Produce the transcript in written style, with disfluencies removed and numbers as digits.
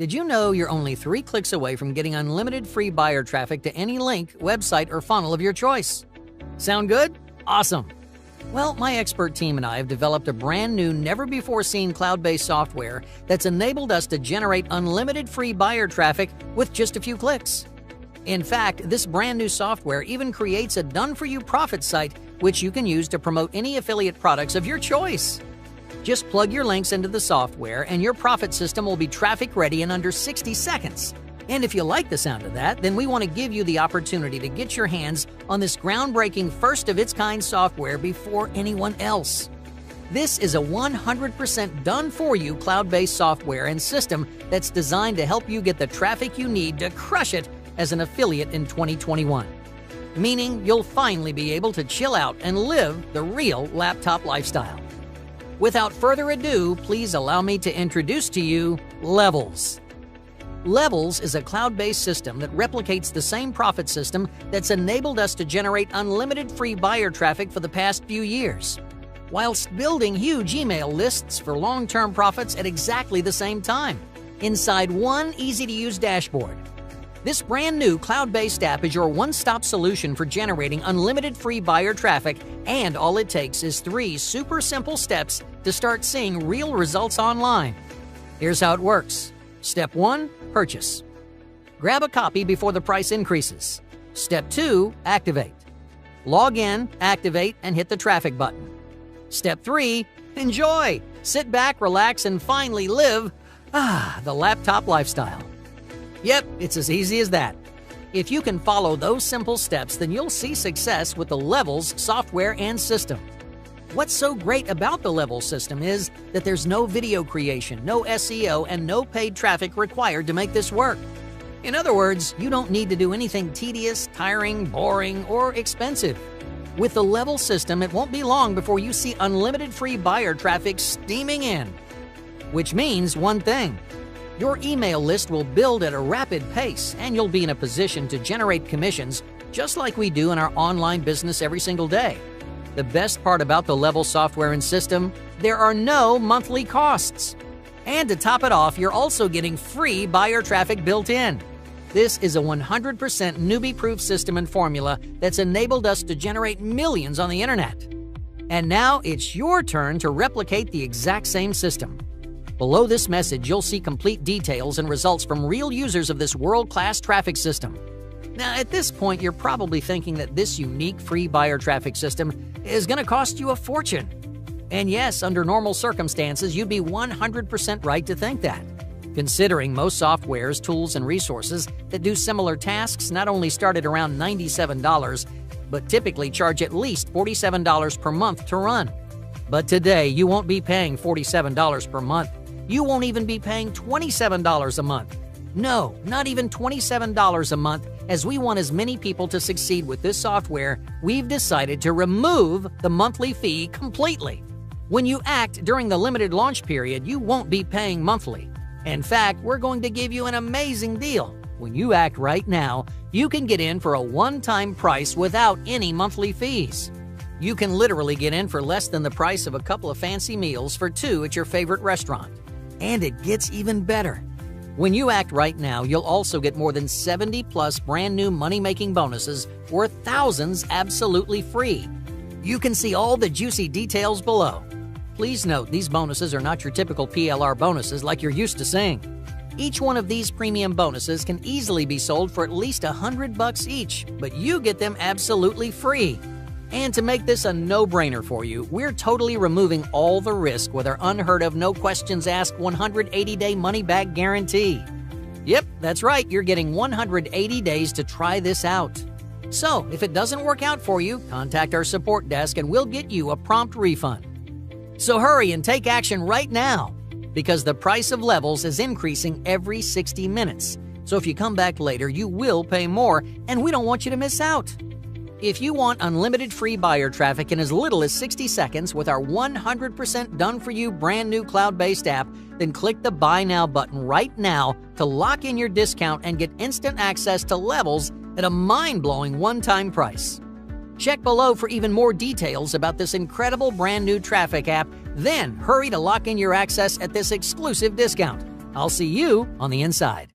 Did you know you're only 3 clicks away from getting unlimited free buyer traffic to any link, website, or funnel of your choice? Sound good? Awesome! Well, my expert team and I have developed a brand new, never-before-seen cloud-based software that's enabled us to generate unlimited free buyer traffic with just a few clicks. In fact, this brand new software even creates a done-for-you profit site which you can use to promote any affiliate products of your choice. Just plug your links into the software and your profit system will be traffic ready in under 60 seconds. And if you like the sound of that, then we want to give you the opportunity to get your hands on this groundbreaking first-of-its-kind software before anyone else. This is a 100% done-for-you cloud-based software and system that's designed to help you get the traffic you need to crush it as an affiliate in 2021. Meaning you'll finally be able to chill out and live the real laptop lifestyle. Without further ado, please allow me to introduce to you Lavels. Lavels is a cloud-based system that replicates the same profit system that's enabled us to generate unlimited free buyer traffic for the past few years, whilst building huge email lists for long-term profits at exactly the same time, inside one easy-to-use dashboard. This brand new cloud-based app is your one-stop solution for generating unlimited free buyer traffic, and all it takes is 3 super simple steps to start seeing real results online. Here's how it works. Step 1, purchase. Grab a copy before the price increases. Step 2, activate. Log in, activate, and hit the traffic button. Step 3, enjoy. Sit back, relax, and finally live the laptop lifestyle. Yep, it's as easy as that. If you can follow those simple steps, then you'll see success with the Lavels software and system. What's so great about the Lavels system is that there's no video creation, no SEO, and no paid traffic required to make this work. In other words, you don't need to do anything tedious, tiring, boring, or expensive. With the Lavels system, it won't be long before you see unlimited free buyer traffic steaming in. Which means one thing. Your email list will build at a rapid pace, and you'll be in a position to generate commissions just like we do in our online business every single day. The best part about the Lavels software and system, there are no monthly costs. And to top it off, you're also getting free buyer traffic built in. This is a 100% newbie-proof system and formula that's enabled us to generate millions on the internet. And now it's your turn to replicate the exact same system. Below this message, you'll see complete details and results from real users of this world-class traffic system. Now, at this point, you're probably thinking that this unique free buyer traffic system is going to cost you a fortune. And yes, under normal circumstances, you'd be 100% right to think that. Considering most softwares, tools, and resources that do similar tasks not only start at around $97, but typically charge at least $47 per month to run. But today, you won't be paying $47 per month. You won't even be paying $27 a month. No, not even $27 a month. As we want as many people to succeed with this software, we've decided to remove the monthly fee completely. When you act during the limited launch period, you won't be paying monthly. In fact, we're going to give you an amazing deal. When you act right now, you can get in for a one-time price without any monthly fees. You can literally get in for less than the price of a couple of fancy meals for 2 at your favorite restaurant. And it gets even better. When you act right now, you'll also get more than 70+ brand new money-making bonuses worth thousands absolutely free. You can see all the juicy details below. Please note, these bonuses are not your typical PLR bonuses like you're used to seeing. Each one of these premium bonuses can easily be sold for at least $100 each, but you get them absolutely free. And to make this a no-brainer for you, we're totally removing all the risk with our unheard-of, no-questions-asked 180-day money-back guarantee. Yep, that's right, you're getting 180 days to try this out. So, if it doesn't work out for you, contact our support desk and we'll get you a prompt refund. So hurry and take action right now, because the price of Lavels is increasing every 60 minutes. So if you come back later, you will pay more, and we don't want you to miss out. If you want unlimited free buyer traffic in as little as 60 seconds with our 100% done-for-you brand new cloud-based app, then click the Buy Now button right now to lock in your discount and get instant access to Lavels at a mind-blowing one-time price. Check below for even more details about this incredible brand new traffic app, then hurry to lock in your access at this exclusive discount. I'll see you on the inside.